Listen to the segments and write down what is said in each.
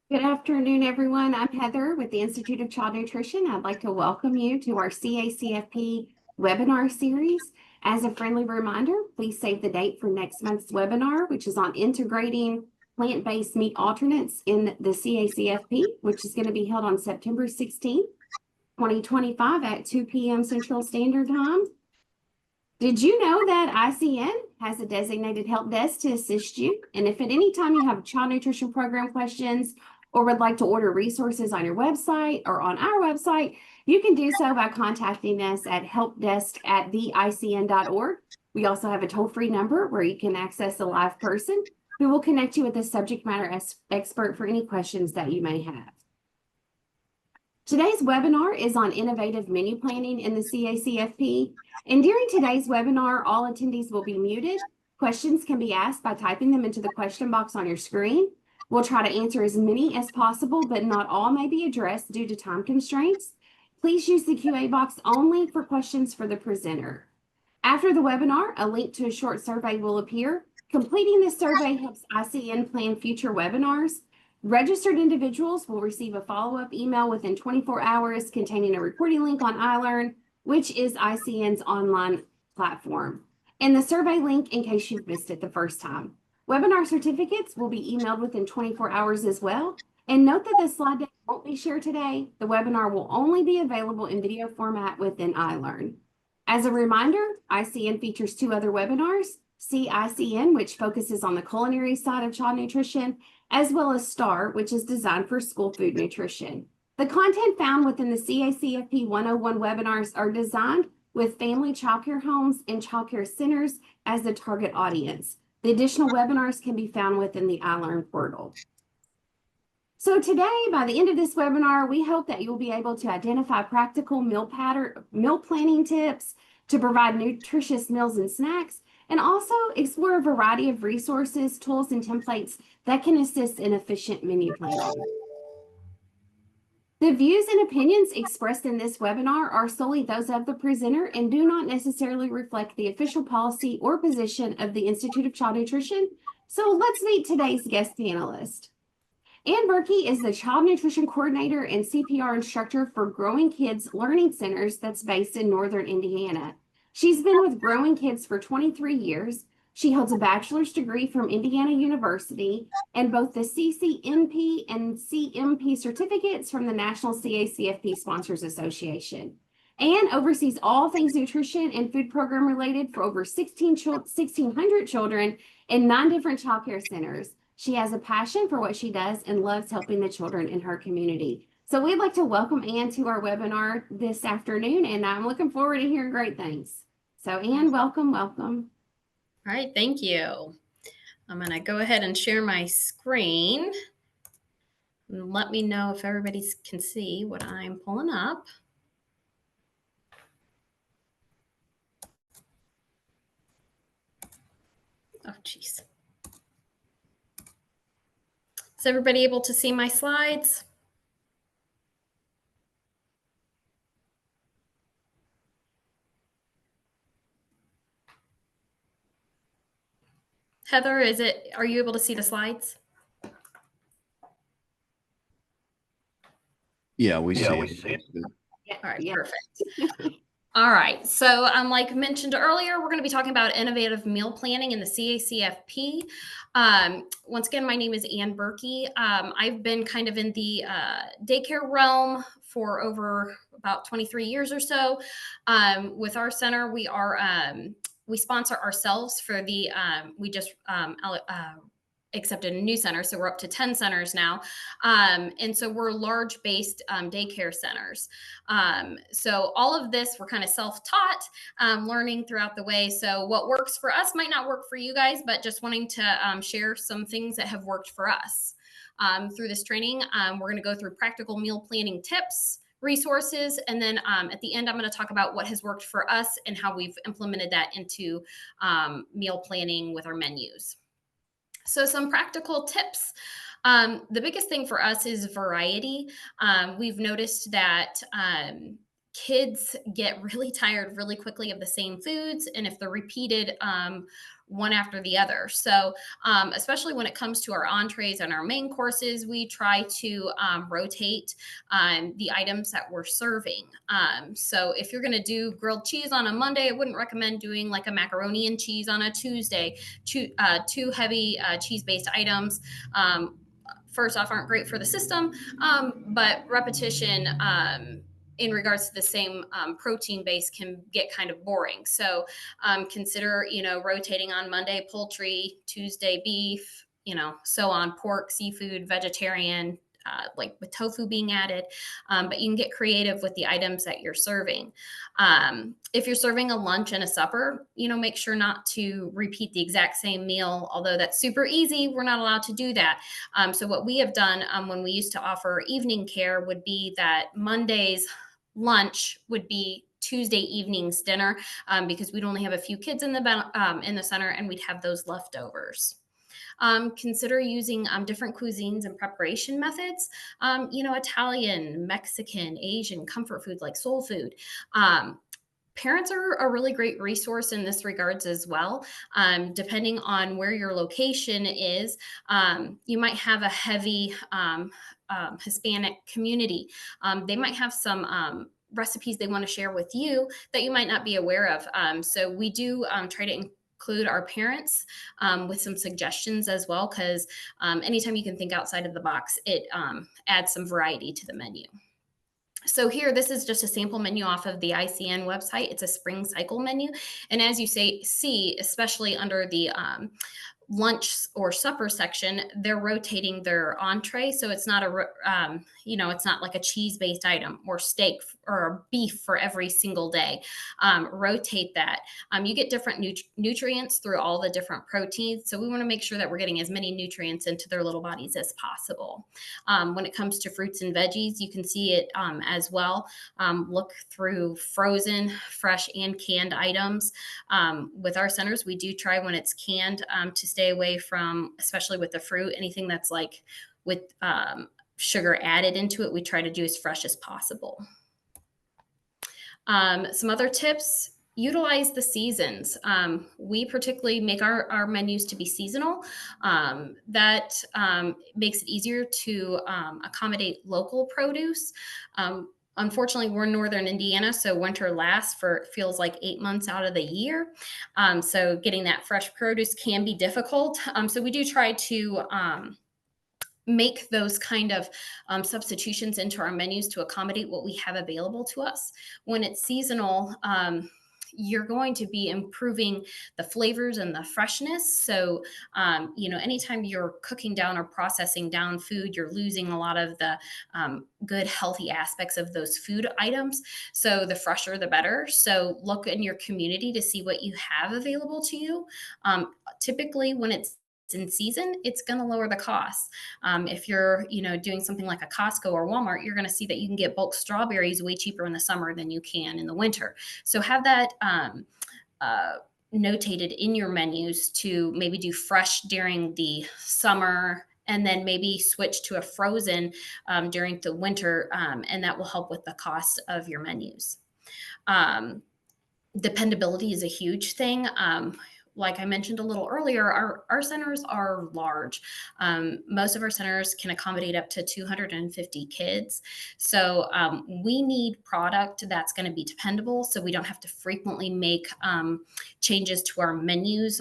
Good afternoon, everyone. I'm Heather with the Institute of Child Nutrition. I'd like to welcome you to our CACFP webinar series. As a friendly reminder, please save the date for next month's webinar, which is on integrating plant-based meat alternates in the CACFP, which is going to be held on September 16th, 2025 at 2 p.m. Central Standard Time. Did you know that ICN has a designated help desk to assist you? And if at any time you have child nutrition program questions or would like to order resources on your website or on our website, you can do so by contacting us at helpdesk@theicn.org. We also have a toll-free number where you can access a live person who will connect you with a subject matter expert for any questions that you may have. Today's webinar is on innovative menu planning in the CACFP. And during today's webinar, all attendees will be muted. Questions can be asked by typing them into the question box on your screen. We'll try to answer as many as possible, but not all may be addressed due to time constraints. Please use the QA box only for questions for the presenter. After the webinar, a link to a short survey will appear. Completing this survey helps ICN plan future webinars. Registered individuals will receive a follow-up email within 24 hours containing a reporting link on iLearn, which is ICN's online platform, and the survey link in case you've missed it the first time. Webinar certificates will be emailed within 24 hours as well. And note that the slide deck won't be shared today. The webinar will only be available in video format within iLearn. As a reminder, ICN features two other webinars, CICN, which focuses on the culinary side of child nutrition, as well as STAR, which is designed for school food nutrition. The content found within the CACFP 101 webinars are designed with family childcare homes and childcare centers as the target audience. The additional webinars can be found within the iLearn portal. So today, by the end of this webinar, we hope that you'll be able to identify practical meal planning tips to provide nutritious meals and snacks, and also explore a variety of resources, tools, and templates that can assist in efficient menu planning. The views and opinions expressed in this webinar are solely those of the presenter and do not necessarily reflect the official policy or position of the Institute of Child Nutrition. So let's meet today's guest panelist. Ann Berkey is the Child Nutrition Coordinator and CPR instructor for Growing Kids Learning Centers that's based in Northern Indiana. She's been with Growing Kids for 23 years. She holds a bachelor's degree from Indiana University and both the CCNP and CMP certificates from the National CACFP Sponsors Association. Ann oversees all things nutrition and food program related for over 1,600 children in 9 different child care centers. She has a passion for what she does and loves helping the children in her community. So we'd like to welcome Ann to our webinar this afternoon, and I'm looking forward to hearing great things. So Ann, welcome. All right, thank you. I'm going to go ahead and share my screen. And let me know if everybody can see what I'm pulling up. Oh, geez. Is everybody able to see my slides? Heather, are you able to see the slides? Yeah, we see it. All right, perfect. All right, so like mentioned earlier, we're going to be talking about innovative meal planning in the CACFP. Once again, my name is Ann Berkey. I've been kind of in the daycare realm for over about 23 years or so. With our center, we sponsor ourselves for the, we just accepted a new center. So we're up to 10 centers now. And so we're large based daycare centers. So all of this, we're kind of self-taught, learning throughout the way. So what works for us might not work for you guys, but just wanting to share some things that have worked for us. Through this training, we're going to go through practical meal planning tips, resources, and then at the end, I'm going to talk about what has worked for us and how we've implemented that into meal planning with our menus. So some practical tips. The biggest thing for us is variety. We've noticed that kids get really tired really quickly of the same foods, and if they're repeated one after the other. So, especially when it comes to our entrees and our main courses, we try to rotate the items that we're serving. So, if you're going to do grilled cheese on a Monday, I wouldn't recommend doing like a macaroni and cheese on a Tuesday. Two heavy cheese based items. First off, aren't great for the system, but repetition in regards to the same protein base can get kind of boring. So consider, rotating on Monday poultry, Tuesday beef, so on, pork, seafood, vegetarian, like with tofu being added, but you can get creative with the items that you're serving. If you're serving a lunch and a supper, make sure not to repeat the exact same meal, although that's super easy. We're not allowed to do that. So what we have done when we used to offer evening care would be that Monday's lunch would be Tuesday evening's dinner, because we'd only have a few kids in the center, and we'd have those leftovers. Consider using different cuisines and preparation methods, Italian, Mexican, Asian, comfort food like soul food. Parents are a really great resource in this regards as well. Depending on where your location is, you might have a heavy Hispanic community. They might have some recipes they want to share with you that you might not be aware of. So we do try to include our parents with some suggestions as well, because anytime you can think outside of the box, it adds some variety to the menu. So here, this is just a sample menu off of the ICN website. It's a spring cycle menu. And as you see, especially under the lunch or supper section, they're rotating their entree. So it's not it's not like a cheese-based item or steak or beef for every single day. Rotate that. You get different nutrients through all the different proteins. So we want to make sure that we're getting as many nutrients into their little bodies as possible. When it comes to fruits and veggies, you can see it as well. Look through frozen, fresh, and canned items. With our centers, we do try when it's canned to stay away from, especially with the fruit, anything that's like with sugar added into it, we try to do as fresh as possible. Some other tips: utilize the seasons. We particularly make our menus to be seasonal. That makes it easier to accommodate local produce. Unfortunately, we're in northern Indiana, so winter lasts for, feels like 8 months out of the year. So getting that fresh produce can be difficult. So we do try to make those kind of substitutions into our menus to accommodate what we have available to us. When it's seasonal, you're going to be improving the flavors and the freshness. So, anytime you're cooking down or processing down food, you're losing a lot of the good, healthy aspects of those food items. So the fresher, the better. So look in your community to see what you have available to you. Typically, when it's in season, it's going to lower the cost. If you're, doing something like a Costco or Walmart, you're going to see that you can get bulk strawberries way cheaper in the summer than you can in the winter. So have that notated in your menus to maybe do fresh during the summer, and then maybe switch to a frozen during the winter, and that will help with the cost of your menus. Dependability is a huge thing. Like I mentioned a little earlier, our centers are large. Most of our centers can accommodate up to 250 kids. So we need product that's going to be dependable, so we don't have to frequently make changes to our menus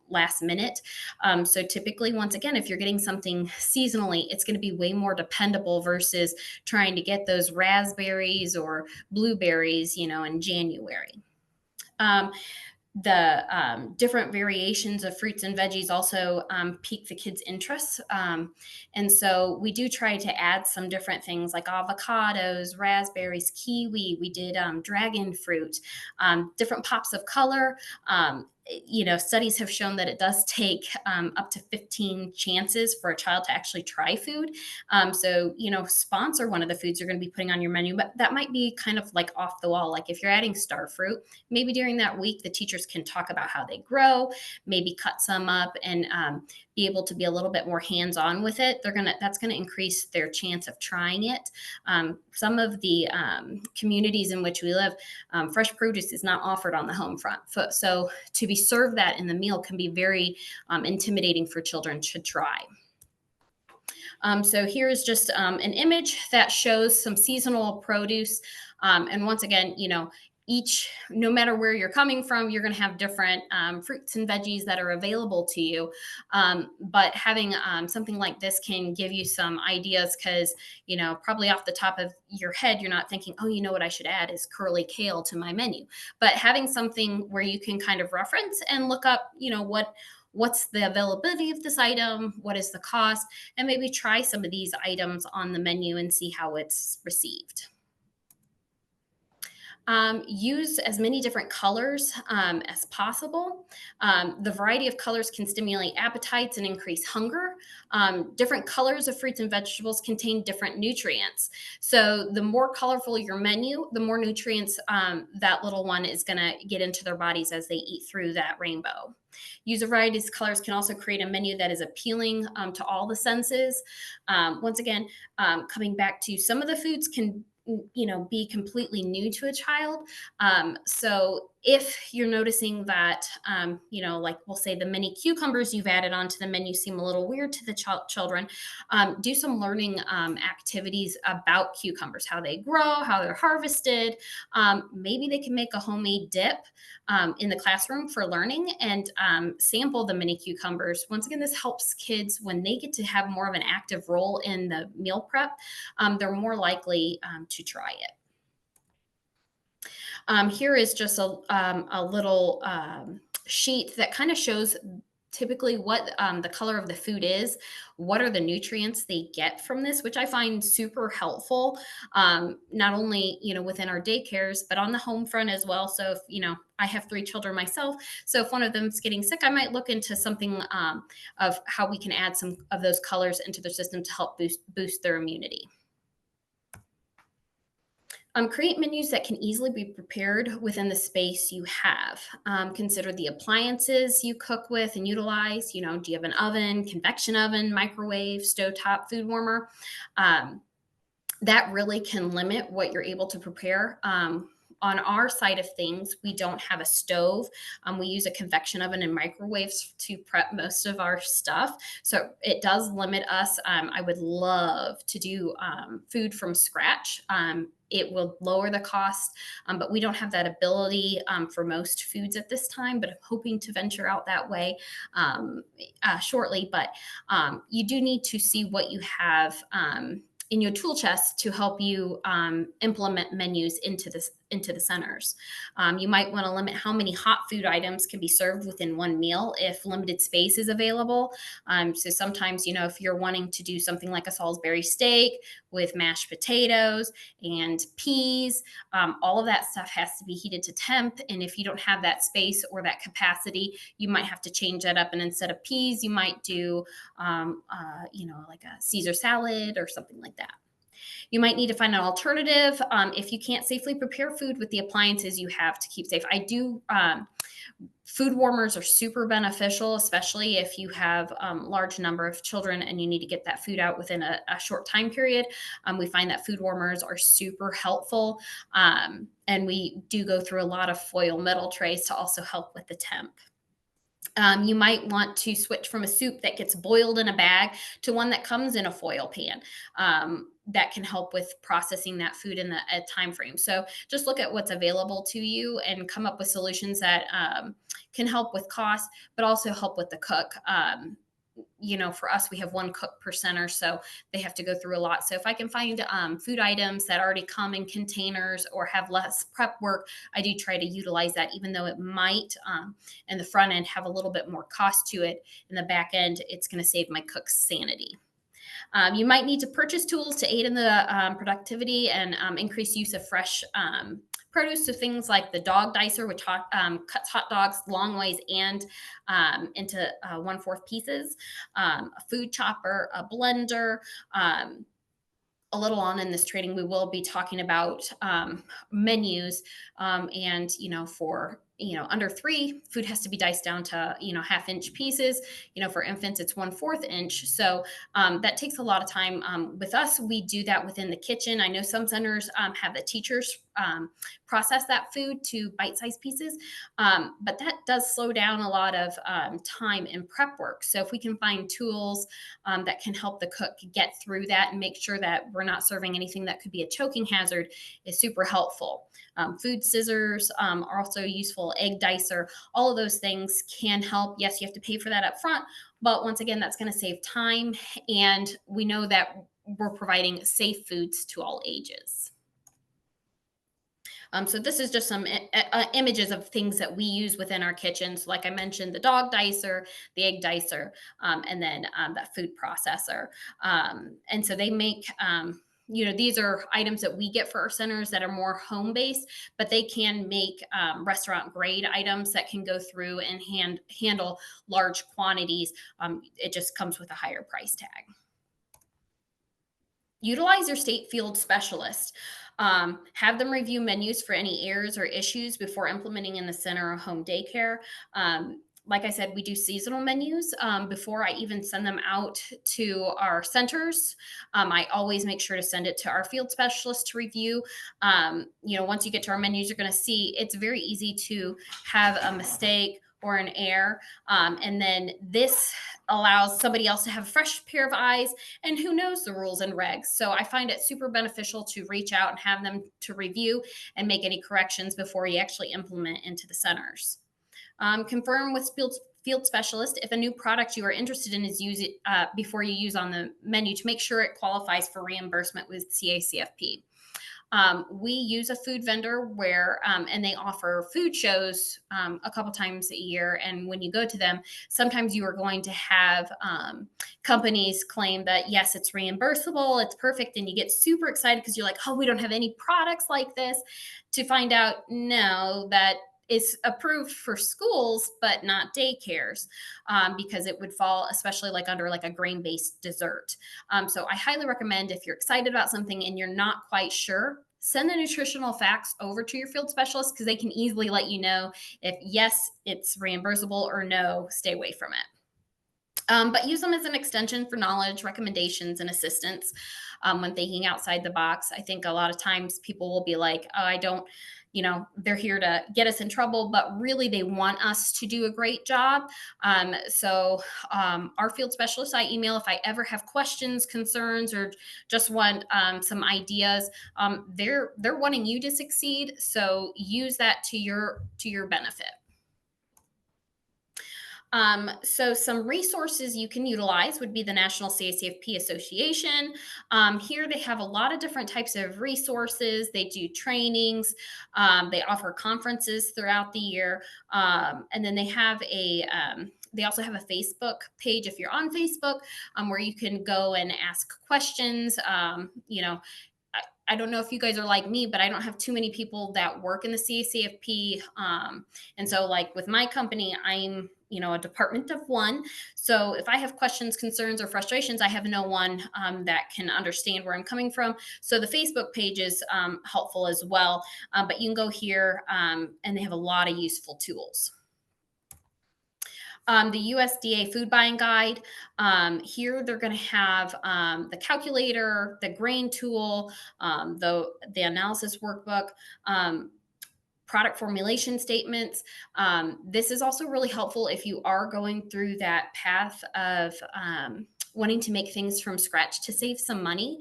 last minute. So typically, once again, if you're getting something seasonally, it's going to be way more dependable versus trying to get those raspberries or blueberries, in January. The different variations of fruits and veggies also pique the kids' interests. And so we do try to add some different things like avocados, raspberries, kiwi. We did dragon fruit, different pops of color. studies have shown that it does take up to 15 chances for a child to actually try food. So, sponsor one of the foods you're going to be putting on your menu, but that might be kind of like off the wall. Like if you're adding star fruit, maybe during that week, the teachers can talk about how they grow, maybe cut some up and be able to be a little bit more hands-on with it. That's going to increase their chance of trying it. Some of the communities in which we live, fresh produce is not offered on the home front. So to be served that in the meal can be very intimidating for children to try. So here is just an image that shows some seasonal produce. And once again, no matter where you're coming from, you're going to have different fruits and veggies that are available to you. But having something like this can give you some ideas because, probably off the top of your head, you're not thinking, oh, what I should add is curly kale to my menu. But having something where you can kind of reference and look up, what's the availability of this item, what is the cost, and maybe try some of these items on the menu and see how it's received. Use as many different colors as possible. The variety of colors can stimulate appetites and increase hunger. Different colors of fruits and vegetables contain different nutrients. So the more colorful your menu, the more nutrients that little one is going to get into their bodies as they eat through that rainbow. Use a variety of colors can also create a menu that is appealing to all the senses. Once again, coming back to some of the foods can be completely new to a child. So if you're noticing that, like we'll say the mini cucumbers you've added onto the menu seem a little weird to the children, do some learning activities about cucumbers, how they grow, how they're harvested. Maybe they can make a homemade dip in the classroom for learning and sample the mini cucumbers. Once again, this helps kids when they get to have more of an active role in the meal prep. They're more likely to try it. Here is just a little sheet that kind of shows typically what the color of the food is, what are the nutrients they get from this, which I find super helpful, not only, within our daycares, but on the home front as well. So if, I have 3 children myself. So if one of them's getting sick, I might look into something of how we can add some of those colors into their system to help boost their immunity. Create menus that can easily be prepared within the space you have. Consider the appliances you cook with and utilize. Do you have an oven, convection oven, microwave, stovetop, food warmer? That really can limit what you're able to prepare. On our side of things, we don't have a stove. We use a convection oven and microwaves to prep most of our stuff. So it does limit us. I would love to do food from scratch. It will lower the cost, but we don't have that ability for most foods at this time, but I'm hoping to venture out that way shortly. But you do need to see what you have in your tool chest to help you implement menus into the centers. You might want to limit how many hot food items can be served within one meal if limited space is available. So sometimes, if you're wanting to do something like a Salisbury steak with mashed potatoes and peas, all of that stuff has to be heated to temp. And if you don't have that space or that capacity, you might have to change that up. And instead of peas, you might do, like a Caesar salad or something like that. You might need to find an alternative if you can't safely prepare food with the appliances you have to keep safe. Food warmers are super beneficial, especially if you have a large number of children and you need to get that food out within a short time period. We find that food warmers are super helpful. And we do go through a lot of foil metal trays to also help with the temp. You might want to switch from a soup that gets boiled in a bag to one that comes in a foil pan. That can help with processing that food in a time frame. So just look at what's available to you and come up with solutions that can help with cost, but also help with the cook. For us, we have 1 cook per center, so they have to go through a lot. So if I can find food items that already come in containers or have less prep work, I do try to utilize that, even though it might in the front end have a little bit more cost to it. In the back end, it's going to save my cook's sanity. You might need to purchase tools to aid in the productivity and increase use of fresh produce. So things like the dog dicer, which cuts hot dogs long ways and into 1/4 pieces, a food chopper, a blender. A little on in this training, we will be talking about menus, and for under 3, food has to be diced down to 1/2 inch pieces. For infants, it's 1/4 inch. So that takes a lot of time. With us, we do that within the kitchen. I know some centers have the teachers process that food to bite-sized pieces, but that does slow down a lot of time in prep work. So if we can find tools that can help the cook get through that and make sure that we're not serving anything that could be a choking hazard, is super helpful. Food scissors are also useful, egg dicer, all of those things can help. Yes, you have to pay for that up front, but once again, that's going to save time. And we know that we're providing safe foods to all ages. So this is just some images of things that we use within our kitchens. Like I mentioned, the dog dicer, the egg dicer, and then that food processor. And so they make, these are items that we get for our centers that are more home-based, but they can make restaurant-grade items that can go through and handle large quantities. It just comes with a higher price tag. Utilize your state field specialist. Have them review menus for any errors or issues before implementing in the center or home daycare. Like I said, we do seasonal menus before I even send them out to our centers. I always make sure to send it to our field specialist to review. Once you get to our menus, you're going to see it's very easy to have a mistake or an error. And then this allows somebody else to have a fresh pair of eyes and who knows the rules and regs. So I find it super beneficial to reach out and have them to review and make any corrections before you actually implement into the centers. Confirm with field specialist if a new product you are interested in is used before you use on the menu to make sure it qualifies for reimbursement with CACFP. We use a food vendor where, and they offer food shows a couple times a year. And when you go to them, sometimes you are going to have companies claim that, yes, it's reimbursable, it's perfect. And you get super excited because you're like, oh, we don't have any products like this, to find out, no, that it's approved for schools, but not daycares, because it would fall, especially like under like a grain-based dessert. So I highly recommend, if you're excited about something and you're not quite sure, send the nutritional facts over to your field specialist, because they can easily let you know if yes, it's reimbursable, or no, stay away from it. But use them as an extension for knowledge, recommendations, and assistance when thinking outside the box. I think a lot of times people will be like, oh, I don't, they're here to get us in trouble, but really they want us to do a great job. So our field specialists, I email if I ever have questions, concerns, or just want some ideas. They're wanting you to succeed. So use that to your benefit. So some resources you can utilize would be the National CACFP Association. Here they have a lot of different types of resources. They do trainings. They offer conferences throughout the year. And then they have they also have a Facebook page, if you're on Facebook, where you can go and ask questions. I don't know if you guys are like me, but I don't have too many people that work in the CACFP. And so like with my company, I'm, a department of one. So if I have questions, concerns, or frustrations, I have no one that can understand where I'm coming from. So the Facebook page is helpful as well. But you can go here and they have a lot of useful tools. The USDA food buying guide. Here they're going to have the calculator, the grain tool, the analysis workbook, product formulation statements. This is also really helpful if you are going through that path of wanting to make things from scratch to save some money.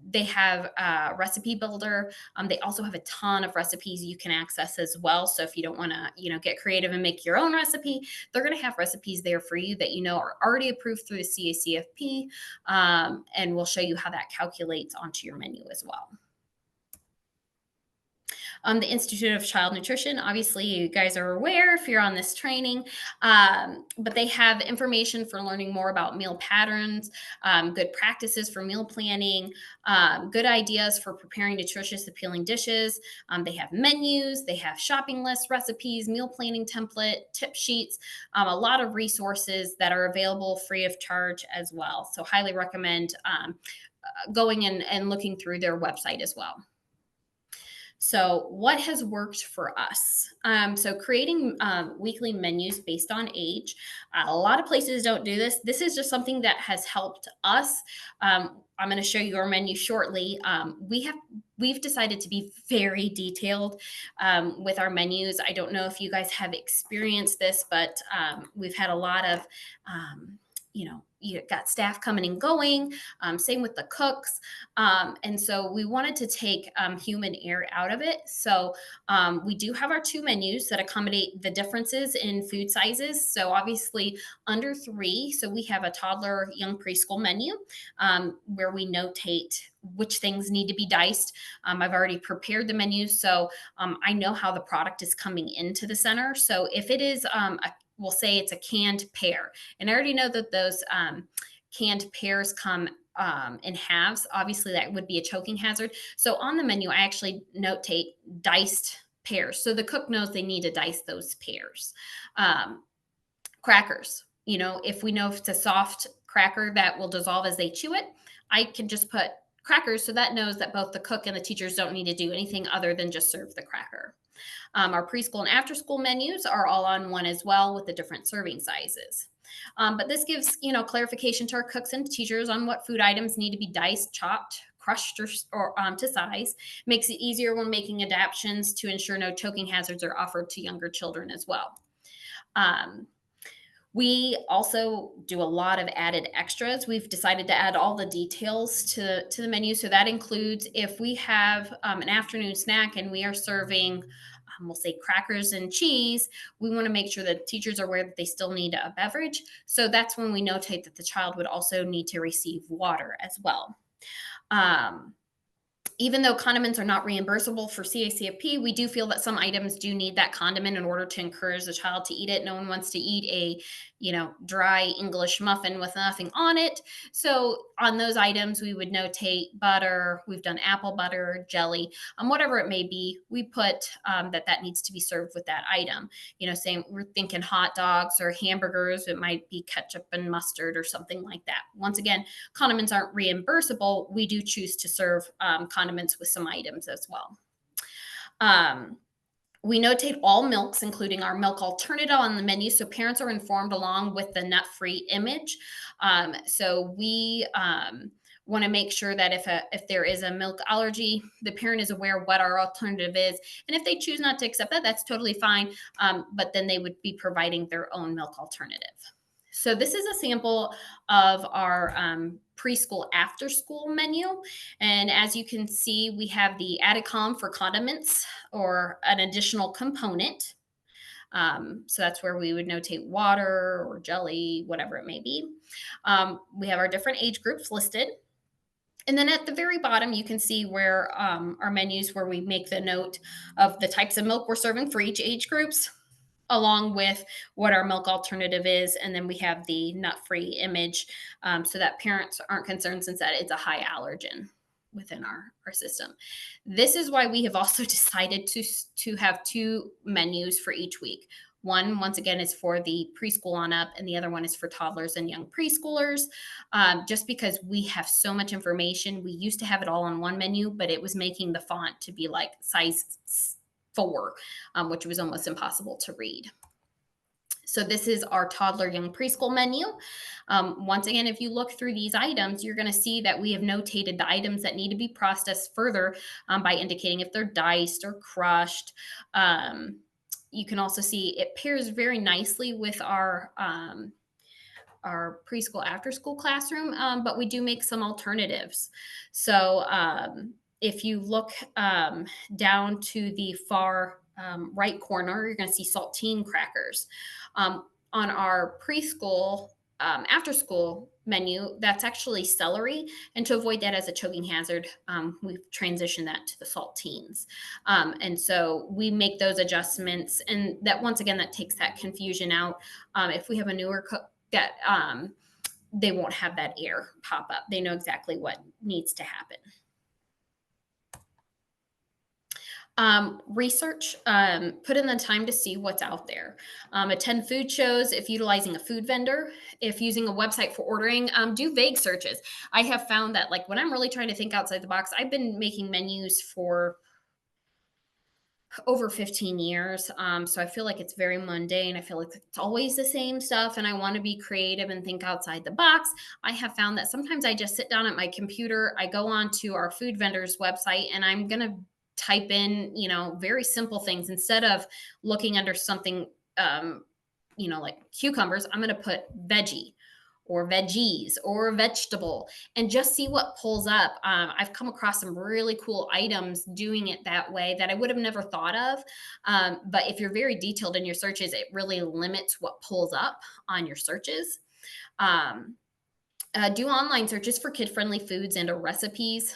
They have a recipe builder. They also have a ton of recipes you can access as well. So if you don't want to, get creative and make your own recipe, they're going to have recipes there for you that are already approved through the CACFP, and we'll show you how that calculates onto your menu as well. The Institute of Child Nutrition, obviously, you guys are aware if you're on this training, but they have information for learning more about meal patterns, good practices for meal planning, good ideas for preparing nutritious, appealing dishes. They have menus, they have shopping lists, recipes, meal planning template, tip sheets, a lot of resources that are available free of charge as well. So, highly recommend going in and looking through their website as well. So, what has worked for us? So, creating weekly menus based on age. A lot of places don't do this. This is just something that has helped us. I'm going to show you our menu shortly. We've decided to be very detailed with our menus. I don't know if you guys have experienced this, but we've had a lot of you got staff coming and going, same with the cooks. And so we wanted to take human error out of it. So we do have our 2 menus that accommodate the differences in food sizes. So obviously under 3, so we have a toddler young preschool menu where we notate which things need to be diced. I've already prepared the menu, so I know how the product is coming into the center. So if it is we'll say it's a canned pear, and I already know that those canned pears come in halves. Obviously, that would be a choking hazard. So on the menu, I actually notate diced pears, so the cook knows they need to dice those pears. Crackers, if we know if it's a soft cracker that will dissolve as they chew it, I can just put crackers, so that knows that both the cook and the teachers don't need to do anything other than just serve the cracker. Our preschool and after school menus are all on one as well with the different serving sizes. But this gives, clarification to our cooks and teachers on what food items need to be diced, chopped, crushed, or to size. Makes it easier when making adaptations to ensure no choking hazards are offered to younger children as well. We also do a lot of added extras. We've decided to add all the details to the menu. So that includes if we have an afternoon snack and we are serving, we'll say crackers and cheese, we want to make sure that teachers are aware that they still need a beverage. So that's when we notate that the child would also need to receive water as well. Even though condiments are not reimbursable for CACFP, we do feel that some items do need that condiment in order to encourage the child to eat it. No one wants to eat a, dry English muffin with nothing on it. So on those items, we would notate butter. We've done apple butter, jelly, whatever it may be. We put that needs to be served with that item. Saying we're thinking hot dogs or hamburgers, it might be ketchup and mustard or something like that. Once again, condiments aren't reimbursable. We do choose to serve condiments with some items as well. We notate all milks, including our milk alternative on the menu, so parents are informed along with the nut-free image. So we want to make sure that if there is a milk allergy, the parent is aware what our alternative is. And if they choose not to accept that, that's totally fine. But then they would be providing their own milk alternative. So this is a sample of our preschool after school menu. And as you can see, we have the added column for condiments or an additional component. So that's where we would notate water or jelly, whatever it may be. We have our different age groups listed. And then at the very bottom, you can see where our menus where we make the note of the types of milk we're serving for each age groups, along with what our milk alternative is. And then we have the nut-free image so that parents aren't concerned since that it's a high allergen within our system. This is why we have also decided to have 2 menus for each week. One, once again, is for the preschool on up, and the other one is for toddlers and young preschoolers. Just because we have so much information, we used to have it all on one menu, but it was making the font to be like size 4, which was almost impossible to read. So this is our toddler young preschool menu. Once again, if you look through these items, you're going to see that we have notated the items that need to be processed further by indicating if they're diced or crushed. You can also see it pairs very nicely with our preschool after school classroom, but we do make some alternatives. So if you look down to the far right corner, you're going to see saltine crackers. On our preschool after school menu, that's actually celery. And to avoid that as a choking hazard, we've transitioned that to the saltines. And so we make those adjustments. And that, once again, that takes that confusion out. If we have a newer cook that they won't have that error pop up. They know exactly what needs to happen. Research, put in the time to see what's out there. Attend food shows if utilizing a food vendor. If using a website for ordering, do vague searches. I have found that, like, when I'm really trying to think outside the box, I've been making menus for over 15 years. So I feel like it's very mundane. I feel like it's always the same stuff, and I want to be creative and think outside the box. I have found that sometimes I just sit down at my computer, I go on to our food vendor's website, and I'm going to type in, very simple things instead of looking under something, like cucumbers. I'm going to put veggie or veggies or vegetable and just see what pulls up. I've come across some really cool items doing it that way that I would have never thought of. But if you're very detailed in your searches, it really limits what pulls up on your searches. Do online searches for kid-friendly foods and or recipes.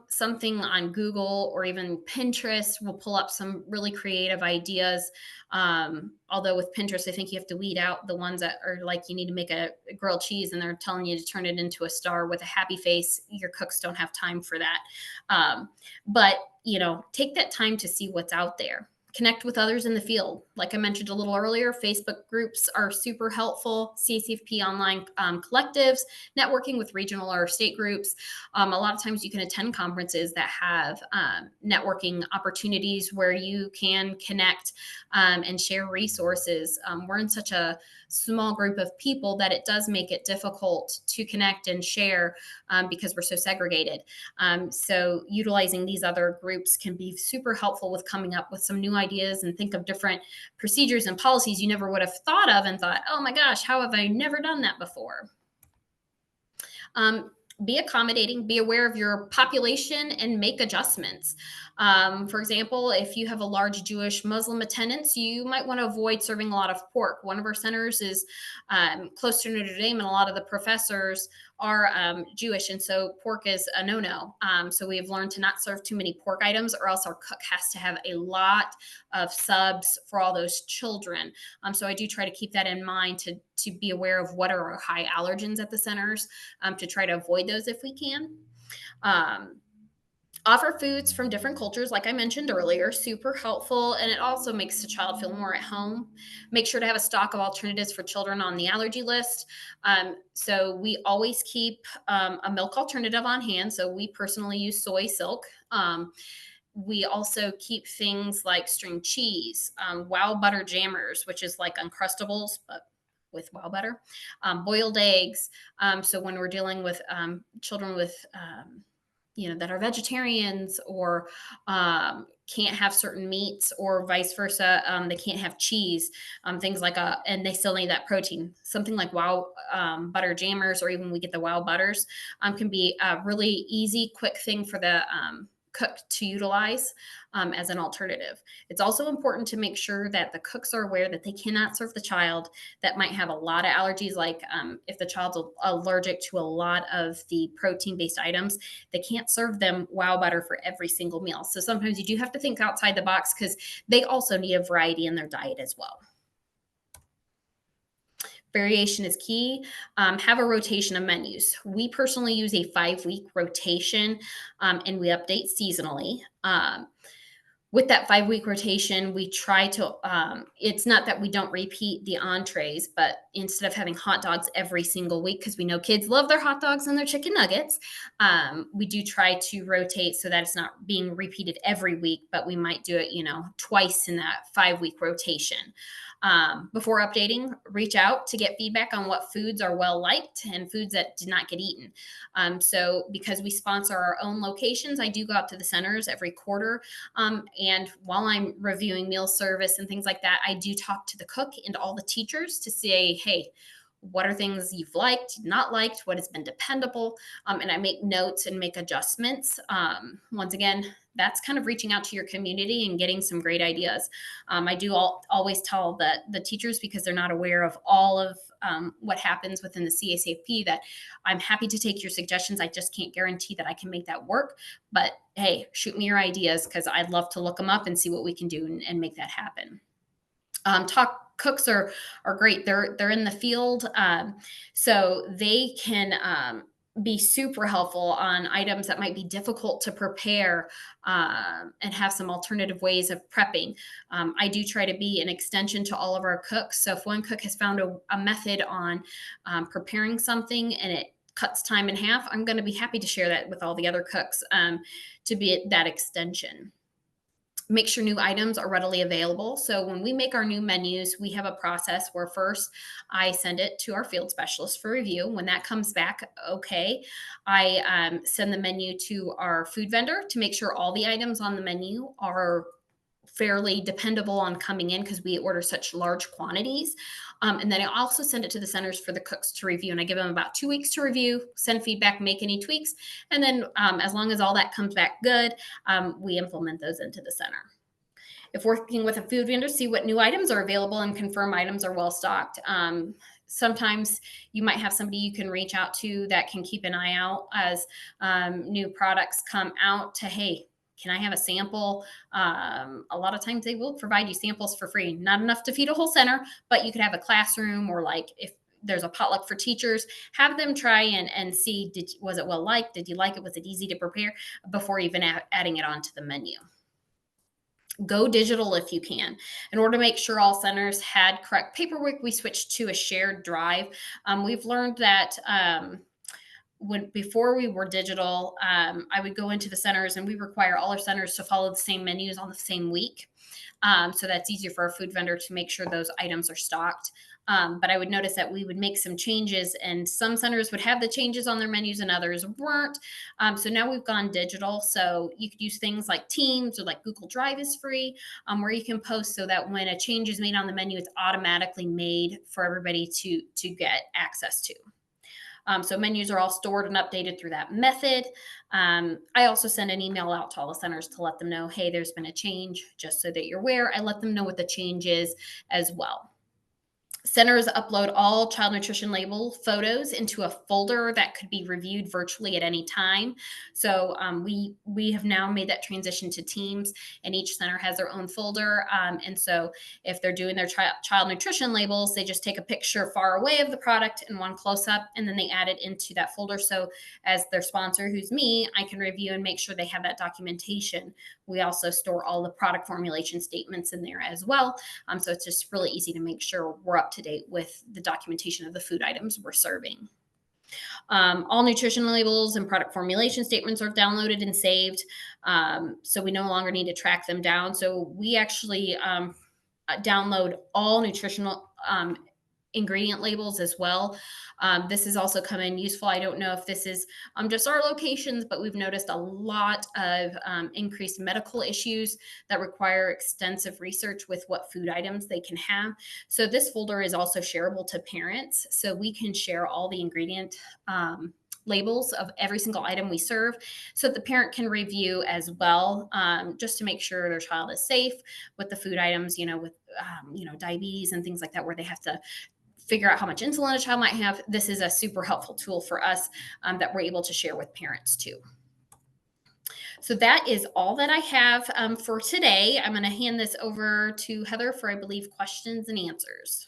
Something on Google or even Pinterest will pull up some really creative ideas. Although with Pinterest, I think you have to weed out the ones that are like, you need to make a grilled cheese and they're telling you to turn it into a star with a happy face. Your cooks don't have time for that. But take that time to see what's out there. Connect with others in the field. Like I mentioned a little earlier, Facebook groups are super helpful. CACFP online collectives, networking with regional or state groups. A lot of times you can attend conferences that have networking opportunities where you can connect and share resources. We're in such a small group of people that it does make it difficult to connect and share because we're so segregated. So utilizing these other groups can be super helpful with coming up with some new ideas and think of different procedures and policies you never would have thought of and thought, oh my gosh, how have I never done that before? Be accommodating, be aware of your population and make adjustments. For example, if you have a large Jewish Muslim attendance, you might want to avoid serving a lot of pork. One of our centers is close to Notre Dame, and a lot of the professors are Jewish, and so pork is a no-no. So we have learned to not serve too many pork items, or else our cook has to have a lot of subs for all those children. So I do try to keep that in mind to be aware of what are our high allergens at the centers, to try to avoid those if we can. Offer foods from different cultures, like I mentioned earlier, super helpful, and it also makes the child feel more at home. Make sure to have a stock of alternatives for children on the allergy list. So we always keep a milk alternative on hand. So we personally use soy silk. We also keep things like string cheese, wow butter jammers, which is like Uncrustables, but with wow butter, boiled eggs. So when we're dealing with children with that are vegetarians or can't have certain meats, or vice versa, they can't have cheese, things like and they still need that protein. Something like wow butter jammers, or even we get the wow butters, can be a really easy, quick thing for the cook to utilize as an alternative. It's also important to make sure that the cooks are aware that they cannot serve the child that might have a lot of allergies. Like if the child's allergic to a lot of the protein-based items, they can't serve them wow butter for every single meal. So sometimes you do have to think outside the box, because they also need a variety in their diet as well. Variation is key. Have a rotation of menus. We personally use a 5-week rotation, and we update seasonally. With that 5-week rotation, we try to, it's not that we don't repeat the entrees, but instead of having hot dogs every single week, because we know kids love their hot dogs and their chicken nuggets, we do try to rotate so that it's not being repeated every week, but we might do it, twice in that 5-week rotation. Before updating, reach out to get feedback on what foods are well liked and foods that did not get eaten. So because we sponsor our own locations, I do go out to the centers every quarter. And while I'm reviewing meal service and things like that, I do talk to the cook and all the teachers to say, hey, what are things you've liked, not liked, what has been dependable? And I make notes and make adjustments. Once again, that's kind of reaching out to your community and getting some great ideas. I do always tell the teachers, because they're not aware of all of what happens within the CACFP, that I'm happy to take your suggestions. I just can't guarantee that I can make that work. But hey, shoot me your ideas, because I'd love to look them up and see what we can do and make that happen. Cooks are great. They're in the field, so they can be super helpful on items that might be difficult to prepare, and have some alternative ways of prepping. I do try to be an extension to all of our cooks. So if one cook has found a method on preparing something and it cuts time in half, I'm going to be happy to share that with all the other cooks, to be that extension. Make sure new items are readily available. So when we make our new menus, we have a process where first I send it to our field specialist for review. When that comes back okay, I send the menu to our food vendor to make sure all the items on the menu are fairly dependable on coming in, because we order such large quantities. And then I also send it to the centers for the cooks to review. And I give them about 2 weeks to review, send feedback, make any tweaks. And then as long as all that comes back good, we implement those into the center. If working with a food vendor, see what new items are available and confirm items are well stocked. Sometimes you might have somebody you can reach out to that can keep an eye out as new products come out to, hey, can I have a sample? A lot of times they will provide you samples for free. Not enough to feed a whole center, but you could have a classroom, or like if there's a potluck for teachers, have them try and see, was it well liked? Did you like it? Was it easy to prepare, before even adding it onto the menu? Go digital if you can. In order to make sure all centers had correct paperwork, we switched to a shared drive. We've learned that before we were digital, I would go into the centers, and we require all our centers to follow the same menus on the same week. So that's easier for our food vendor to make sure those items are stocked. But I would notice that we would make some changes, and some centers would have the changes on their menus and others weren't. So now we've gone digital. So you could use things like Teams, or like Google Drive is free, where you can post so that when a change is made on the menu, it's automatically made for everybody to get access to. So menus are all stored and updated through that method. I also send an email out to all the centers to let them know, hey, there's been a change, just so that you're aware. I let them know what the change is as well. Centers upload all child nutrition label photos into a folder that could be reviewed virtually at any time. So we have now made that transition to Teams, and each center has their own folder. And so if they're doing their child nutrition labels, they just take a picture far away of the product and one close up, and then they add it into that folder. So as their sponsor, who's me, I can review and make sure they have that documentation. We also store all the product formulation statements in there as well. So it's just really easy to make sure we're up to date with the documentation of the food items we're serving. All nutrition labels and product formulation statements are downloaded and saved. So we no longer need to track them down. So we actually download all nutritional ingredient labels as well. This has also come in useful. I don't know if this is just our locations, but we've noticed a lot of increased medical issues that require extensive research with what food items they can have. So this folder is also shareable to parents. So we can share all the ingredient labels of every single item we serve, so that the parent can review as well, just to make sure their child is safe with the food items, with diabetes and things like that, where they have to figure out how much insulin a child might have. This is a super helpful tool for us that we're able to share with parents too. So that is all that I have for today. I'm going to hand this over to Heather for, I believe, questions and answers.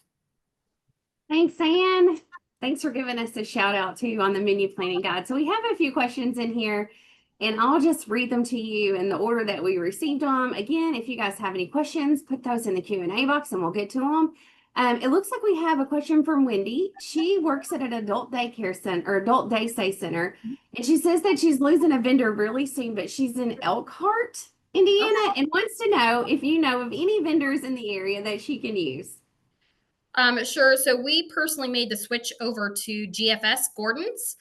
Thanks, Anne. Thanks for giving us a shout out too on the menu planning guide. So we have a few questions in here, and I'll just read them to you in the order that we received them. Again, if you guys have any questions, put those in the Q&A box and we'll get to them. It looks like we have a question from Wendy. She works at an adult daycare center, or adult day stay center, and she says that she's losing a vendor really soon, but she's in Elkhart, Indiana, and wants to know if you know of any vendors in the area that she can use. Sure. So we personally made the switch over to GFS Gordon's.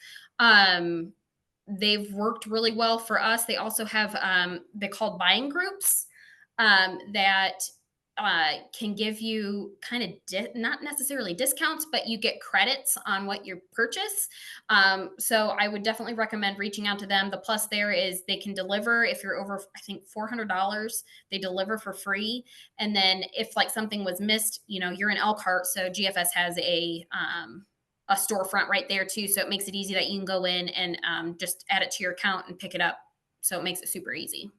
They've worked really well for us. They also have, they're called buying groups that can give you kind of not necessarily discounts, but you get credits on what you purchase. So I would definitely recommend reaching out to them. The plus there is they can deliver if you're over, I think, $400. They deliver for free. And then if like something was missed, you're in Elkhart, so GFS has a storefront right there too. So it makes it easy that you can go in and just add it to your account and pick it up. So it makes it super easy.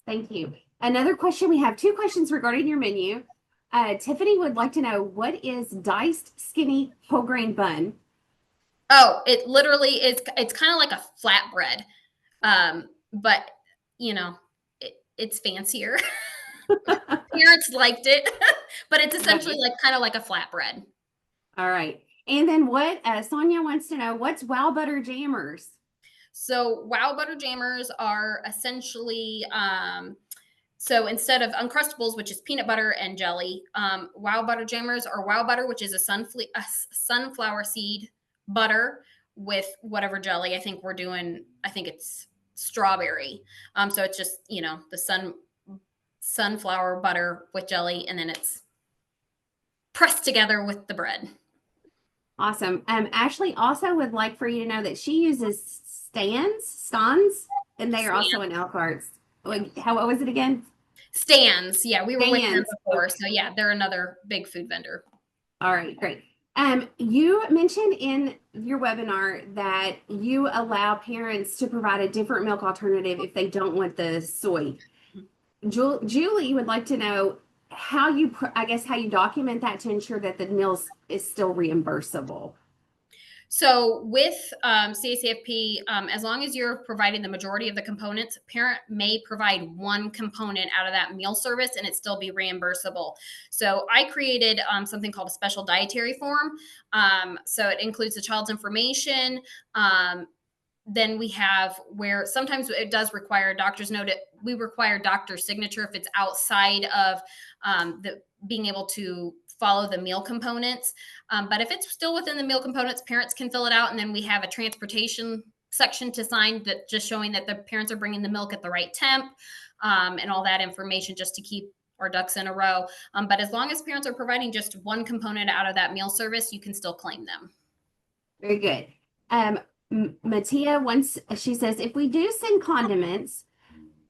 Thank you. Another question, we have 2 questions regarding your menu. Tiffany would like to know, what is diced skinny whole grain bun? Oh, it literally is. It's kind of like a flatbread. But it's fancier. Parents liked it, but it's essentially kind of like a flatbread. All right. And then what Sonia wants to know, what's Wow Butter Jammers? So Wow Butter Jammers are essentially, so instead of Uncrustables, which is peanut butter and jelly, Wow Butter Jammers are Wow Butter, which is a sunflower seed butter with whatever jelly. I think it's strawberry. So it's just, the sunflower butter with jelly, and then it's pressed together with the bread. Awesome. Ashley also would like for you to know that she uses stands, and they are also in Elkhart. What was it again? Stands. Yeah, we were with them before. So yeah, they're another big food vendor. All right, great. You mentioned in your webinar that you allow parents to provide a different milk alternative if they don't want the soy. Julie would like to know how you document that to ensure that the meal is still reimbursable. So with CACFP, as long as you're providing the majority of the components, parent may provide one component out of that meal service and it still be reimbursable. So I created something called a special dietary form. So it includes the child's information. Then we have where sometimes it does require a doctor's note. We require doctor's signature if it's outside of the being able to follow the meal components. But if it's still within the meal components, parents can fill it out. And then we have a transportation section to sign that just showing that the parents are bringing the milk at the right temp and all that information just to keep our ducks in a row. But as long as parents are providing just one component out of that meal service, you can still claim them. Very good. Mattia she says, if we do send condiments,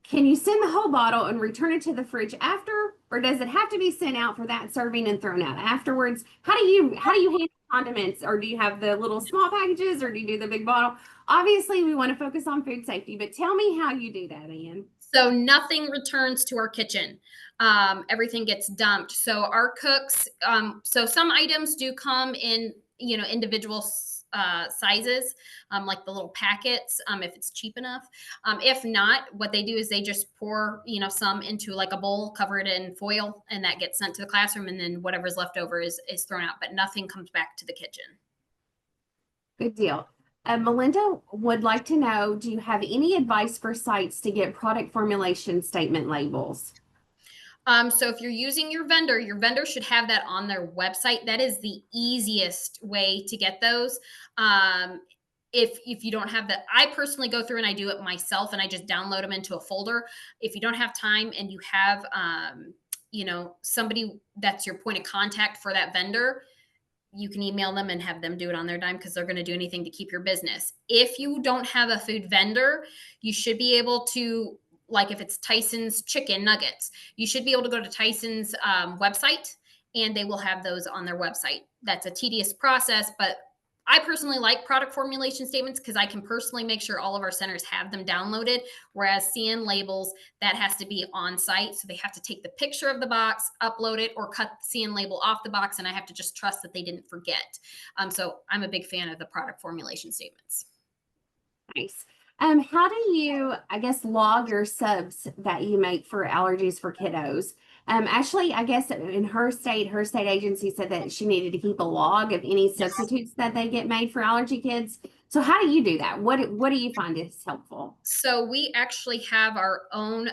can you send the whole bottle and return it to the fridge after, or does it have to be sent out for that serving and thrown out afterwards? How do you handle condiments? Or do you have the little small packages, or do you do the big bottle? Obviously, we want to focus on food safety, but tell me how you do that, Ann. So nothing returns to our kitchen. Everything gets dumped. So our cooks, so some items do come in, individual sizes, like the little packets, if it's cheap enough. If not, what they do is they just pour, some into like a bowl, cover it in foil, and that gets sent to the classroom. And then whatever's left over is thrown out, but nothing comes back to the kitchen. Good deal. Melinda would like to know, do you have any advice for sites to get product formulation statement labels? So if you're using your vendor should have that on their website. That is the easiest way to get those. If you don't have that, I personally go through and I do it myself and I just download them into a folder. If you don't have time and you have, somebody that's your point of contact for that vendor, you can email them and have them do it on their dime because they're going to do anything to keep your business. If you don't have a food vendor, you should be able to, like if it's Tyson's chicken nuggets, you should be able to go to Tyson's website and they will have those on their website. That's a tedious process, but I personally like product formulation statements because I can personally make sure all of our centers have them downloaded, whereas CN labels, that has to be on site. So they have to take the picture of the box, upload it, or cut the CN label off the box, and I have to just trust that they didn't forget. So I'm a big fan of the product formulation statements. Nice. How do you, log your subs that you make for allergies for kiddos? Ashley, I guess in her state agency said that she needed to keep a log of any substitutes that they get made for allergy kids. So how do you do that? What do you find is helpful? So we actually have our own,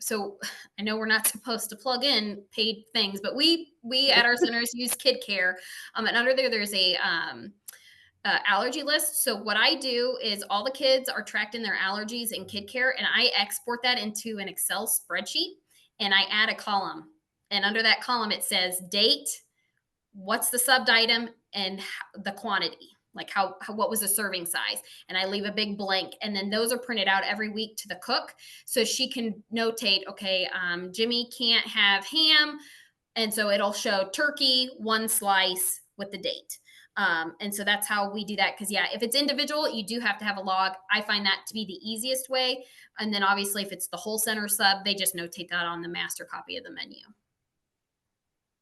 so I know we're not supposed to plug in paid things, but we at our centers use Kid Care. And under there's a, allergy list. So what I do is all the kids are tracked in their allergies in Kid Care, and I export that into an Excel spreadsheet. and I add a column. And under that column, it says date, what's the sub item, and the quantity, like how what was the serving size, and I leave a big blank, and then those are printed out every week to the cook so she can notate, okay, Jimmy can't have ham, and so it'll show turkey 1 slice with the date. And so that's how we do that, because yeah, if it's individual, you do have to have a log. I find that to be the easiest way. And then obviously if it's the whole center sub, they just notate that on the master copy of the menu.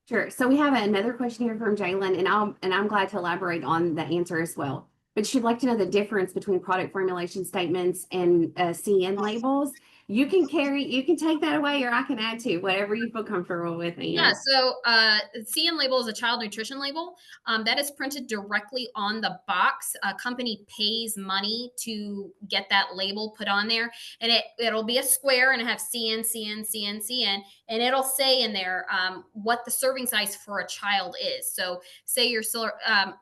Sure. So we have another question here from Jalen, and I'm glad to elaborate on the answer as well. But she'd like to know the difference between product formulation statements and CN labels. You can take that away, or I can add to whatever you feel comfortable with. Yeah, so CN label is a child nutrition label that is printed directly on the box. A company pays money to get that label put on there, and it'll be a square and it have CN, CN, CN, CN, and it'll say in there what the serving size for a child is. So say you're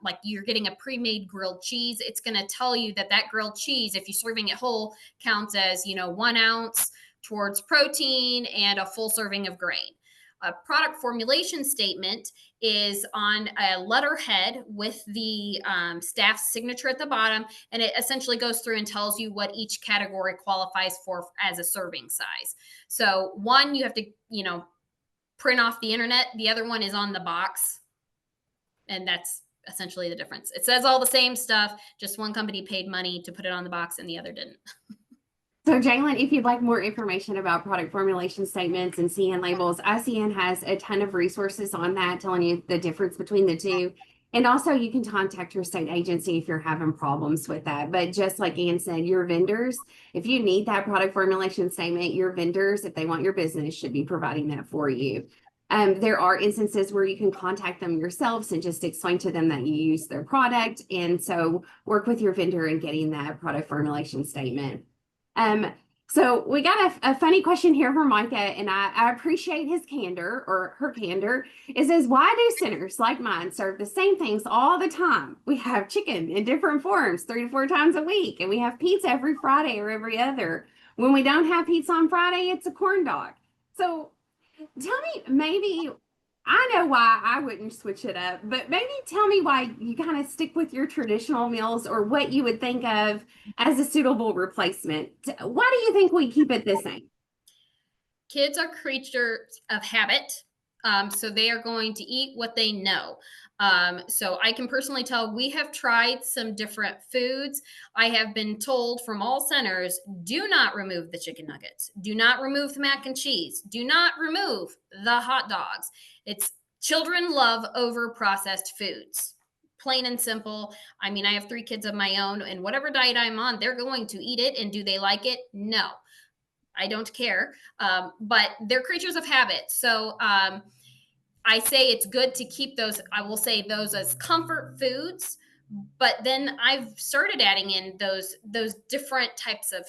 like you're getting a pre-made grilled cheese, it's going to tell you that grilled cheese, if you're serving it whole, counts as 1 ounce towards protein and a full serving of grain. A product formulation statement is on a letterhead with the staff's signature at the bottom, and it essentially goes through and tells you what each category qualifies for as a serving size. So one, you have to, print off the internet. The other one is on the box, and that's essentially the difference. It says all the same stuff, just one company paid money to put it on the box and the other didn't. So Jalen, if you'd like more information about product formulation statements and CN labels, ICN has a ton of resources on that telling you the difference between the two. And also you can contact your state agency if you're having problems with that. But just like Ann said, your vendors, if you need that product formulation statement, your vendors, if they want your business, should be providing that for you. There are instances where you can contact them yourselves and just explain to them that you use their product. And so work with your vendor in getting that product formulation statement. So we got a funny question here from Micah, and I appreciate his candor, or her candor. It says, why do centers like mine serve the same things all the time? We have chicken in different forms 3 to 4 times a week, and we have pizza every Friday or every other. When we don't have pizza on Friday, it's a corn dog. So tell me, maybe, I know why I wouldn't switch it up, but maybe tell me why you kind of stick with your traditional meals, or what you would think of as a suitable replacement. Why do you think we keep it the same? Kids are creatures of habit. So they are going to eat what they know. So I can personally tell we have tried some different foods. I have been told from all centers, do not remove the chicken nuggets. Do not remove the mac and cheese. Do not remove the hot dogs. Children love over processed foods. Plain and simple. I mean, I have 3 kids of my own, and whatever diet I'm on, they're going to eat it. And do they like it? No. I don't care, but they're creatures of habit. So I say it's good to keep those, I will say those as comfort foods, but then I've started adding in those different types of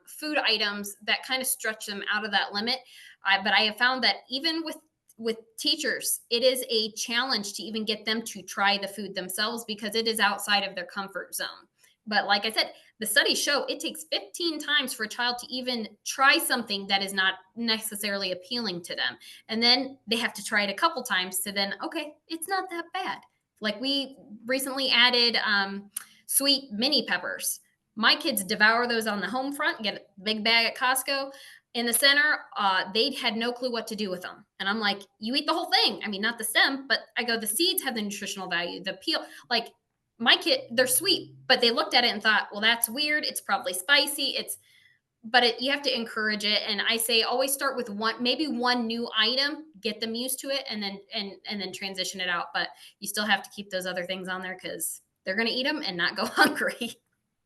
food items that kind of stretch them out of that limit. But I have found that even with teachers, it is a challenge to even get them to try the food themselves, because it is outside of their comfort zone. But like I said, the studies show it takes 15 times for a child to even try something that is not necessarily appealing to them. And then they have to try it a couple times to then, okay, it's not that bad. Like we recently added sweet mini peppers. My kids devour those on the home front, get a big bag at Costco. In the center, they had no clue what to do with them. And I'm like, you eat the whole thing. I mean, not the stem, but I go, the seeds have the nutritional value, the peel, like, my kid, they're sweet, but they looked at it and thought, well, that's weird. It's probably spicy. You have to encourage it. And I say, always start with maybe one new item, get them used to it, and then transition it out. But you still have to keep those other things on there, because they're going to eat them and not go hungry.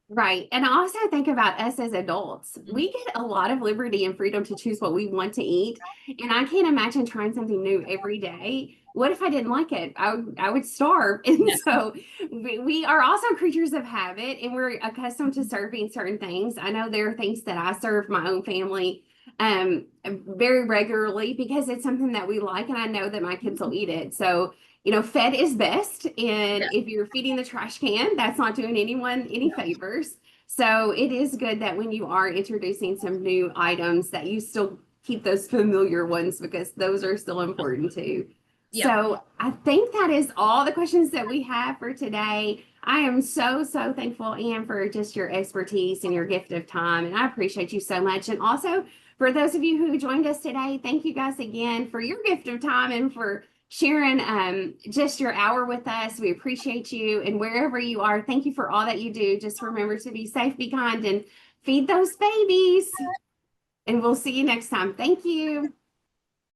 Right. And I also think about us as adults. We get a lot of liberty and freedom to choose what we want to eat. And I can't imagine trying something new every day. What if I didn't like it? I would starve. And Yeah. So we are also creatures of habit, and we're accustomed to serving certain things. I know there are things that I serve my own family very regularly because it's something that we like, and I know that my kids will eat it. So fed is best. And if you're feeding the trash can, that's not doing anyone any favors. So it is good that when you are introducing some new items, that you still keep those familiar ones because those are still important too. Yep. So I think that is all the questions that we have for today. I am so thankful, Anne, for just your expertise and your gift of time. And I appreciate you so much. And also for those of you who joined us today, thank you guys again for your gift of time and for sharing just your hour with us. We appreciate you. And wherever you are, thank you for all that you do. Just remember to be safe, be kind, and feed those babies. And we'll see you next time. Thank you.